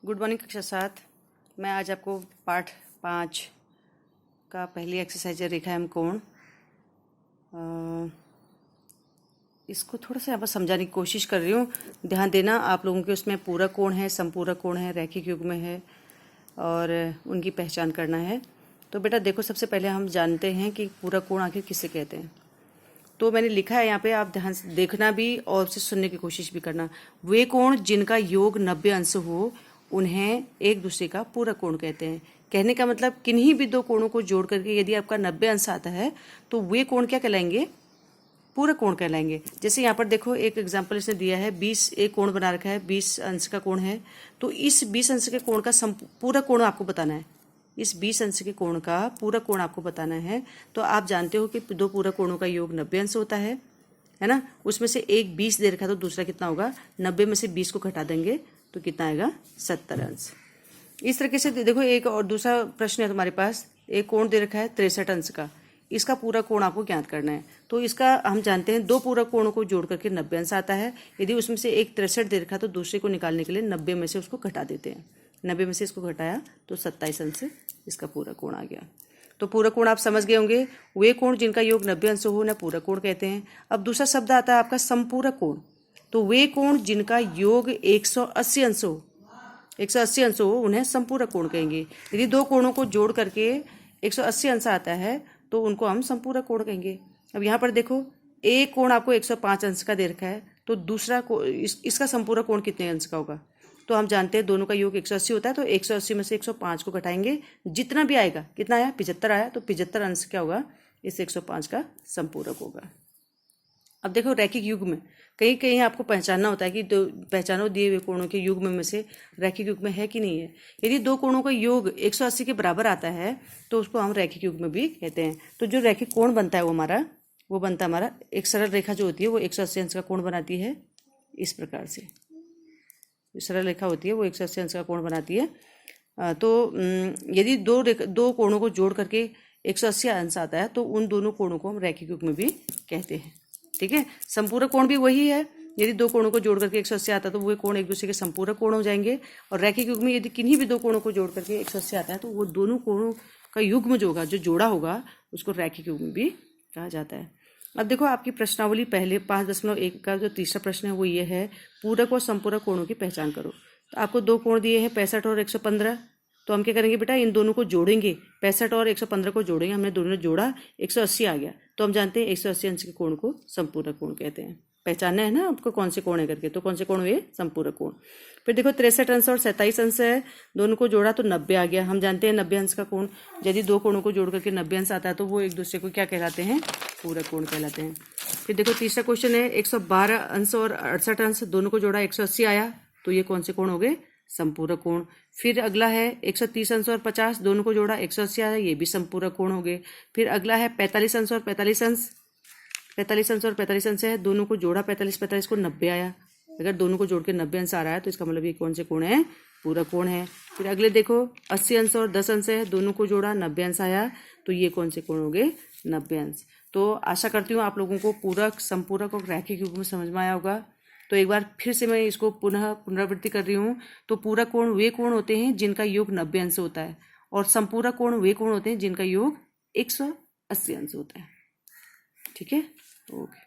Good morning कक्षा 7। मैं आज आपको पाठ 5 का पहली एक्सरसाइज है रेखाएं कोण। इसको थोड़ा सा यहाँ पर समझाने की कोशिश कर रही हूँ। ध्यान देना, आप लोगों के उसमें पूरक कोण है, समपूरक कोण है, रैखिक युग्म है और उनकी पहचान करना है। तो बेटा देखो, सबसे पहले हम जानते हैं कि पूरक कोण आखिर किसे कहते हैं। तो मैंने लिखा है यहाँ पे, आप ध्यान से देखना भी और उसे सुनने की कोशिश भी करना। वे कोण जिनका योग 90 अंश हो उन्हें एक दूसरे का पूरक कोण कहते हैं। कहने का मतलब किन्हीं भी दो कोणों को जोड़ करके यदि आपका 90 अंश आता है तो वे कोण क्या कहलाएंगे? पूरक कोण कहलाएंगे। जैसे यहाँ पर देखो, एक एग्जाम्पल इसने दिया है, 20 एक कोण बना रखा है, 20 अंश का कोण है। तो इस 20 अंश के कोण का पूरक कोण आपको बताना है। इस 20 अंश के कोण का पूरक कोण आपको बताना है। तो आप जानते हो कि दो पूरक कोणों का योग 90 अंश होता है ना। उसमें से एक 20 दे रखा तो दूसरा कितना होगा? 90 में से 20 को घटा देंगे तो कितना आएगा? 70 अंश। इस तरीके से देखो, एक और दूसरा प्रश्न है तुम्हारे पास। एक कोण दे रखा है 63 अंश का, इसका पूरक कोण आपको ज्ञात करना है। तो इसका हम जानते हैं दो पूरक कोणों को जोड़ करके 90 अंश आता है। यदि उसमें से एक 63 दे रखा तो दूसरे को निकालने के लिए 90 में से उसको घटा देते हैं। 90 में से इसको घटाया तो 27 अंश से इसका पूरक कोण आ गया। तो पूरक कोण आप समझ गए होंगे। वे कोण जिनका योग 90 अंश हो उन्हें पूरक कोण कहते हैं। अब दूसरा शब्द आता है आपका समपूरक कोण। तो वे कोण जिनका योग 180 अंश हो, 180 अंश हो उन्हें समपूरक कोण कहेंगे। यदि दो कोणों को जोड़ करके 180 अंश आता है तो उनको हम समपूरक कोण कहेंगे। अब यहाँ पर देखो, एक कोण आपको 105 अंश का दे रखा है तो दूसरा इसका समपूरक कोण कितने अंश का होगा? तो हम जानते हैं दोनों का योग 180 होता है। तो 180 में से 105 को घटाएंगे, जितना भी आएगा, कितना आया? 75 आया। तो 75 अंश क्या होगा? इस 105 का समपूरक होगा। अब देखो, रैखिक युग्म कहीं कहीं आपको पहचानना होता है कि पहचानो दिए हुए कोणों के युग्म में से रैखिक युग्म है कि नहीं है। यदि दो कोणों का योग 180 के बराबर आता है तो उसको हम रैखिक युग्म भी कहते हैं। तो जो रैखिक कोण बनता है वो बनता है हमारा, एक सरल रेखा जो होती है वो 180 अंश का कोण बनाती है। इस प्रकार से सरल रेखा होती है वो 180 अंश का कोण बनाती है। तो यदि दो कोणों को जोड़ करके 180 अंश आता है तो उन दोनों कोणों को हम रैखिक युग्म भी कहते हैं। ठीक है। संपूरक कोण भी वही है। यदि दो कोणों को जोड़ करके 180 आता है तो वो कोण एक दूसरे के संपूरक कोण हो जाएंगे। और रैखिक युग्म में यदि किन्हीं भी दो कोणों को जोड़ करके 180 आता है तो वो दोनों कोणों का युग्म जो होगा, जो जोड़ा होगा, उसको रैखिक युग्म भी कहा जाता है। अब देखो, आपकी प्रश्नावली पहले 5.1 का जो तीसरा प्रश्न है वो ये है, पूरक और संपूरक कोणों की पहचान करो। तो आपको दो कोण दिए हैं 65 और 115। तो हम क्या करेंगे बेटा, इन दोनों को जोड़ेंगे। 65 और 115 को जोड़ेंगे। हमने दोनों जोड़ा, 180 आ गया। तो हम जानते हैं 180 अंश के कोण को संपूरक कोण कहते हैं। पहचानना है ना आपको कौन से कोण है करके। तो कौन से कोण हुए? संपूरक कोण। फिर देखो, 63 अंश और 27 अंश है, दोनों को जोड़ा तो 90 आ गया। हम जानते हैं 90 अंश का कोण, यदि दो कोणों को जोड़ करके 90 अंश आता है तो वो एक दूसरे को क्या कहलाते हैं? पूरक कोण कहलाते हैं। फिर देखो, तीसरा क्वेश्चन है, 112 अंश और 68 अंश, दोनों को जोड़ा 180 आया। तो ये कौन से कोण हो गए? संपूरक कोण। फिर अगला है 130 अंश और 50, दोनों को जोड़ा 180 आया, ये भी संपूरक कोण हो गए। फिर अगला है 45 अंश और 45 अंश, 45 अंश और 45 अंश है, दोनों को जोड़ा 45 को 90 आया। अगर दोनों को जोड़ के 90 अंश आ रहा है तो इसका मतलब ये कौन से कोण है? पूरक कोण है। फिर अगले देखो, 80 अंश और 10 अंश है, दोनों को जोड़ा 90 अंश आया। तो ये कौन से कोण हो गए? 90 अंश। तो आशा करती हूँ आप लोगों को पूरक, संपूरक और रैखिक युग्म समझ में आया होगा। तो एक बार फिर से मैं इसको पुनरावृत्ति कर रही हूँ। तो पूरक कोण वे कोण होते हैं जिनका योग 90 अंश होता है, और संपूरक कोण वे कोण होते हैं जिनका योग 180 अंश होता है। ठीक है, ओके।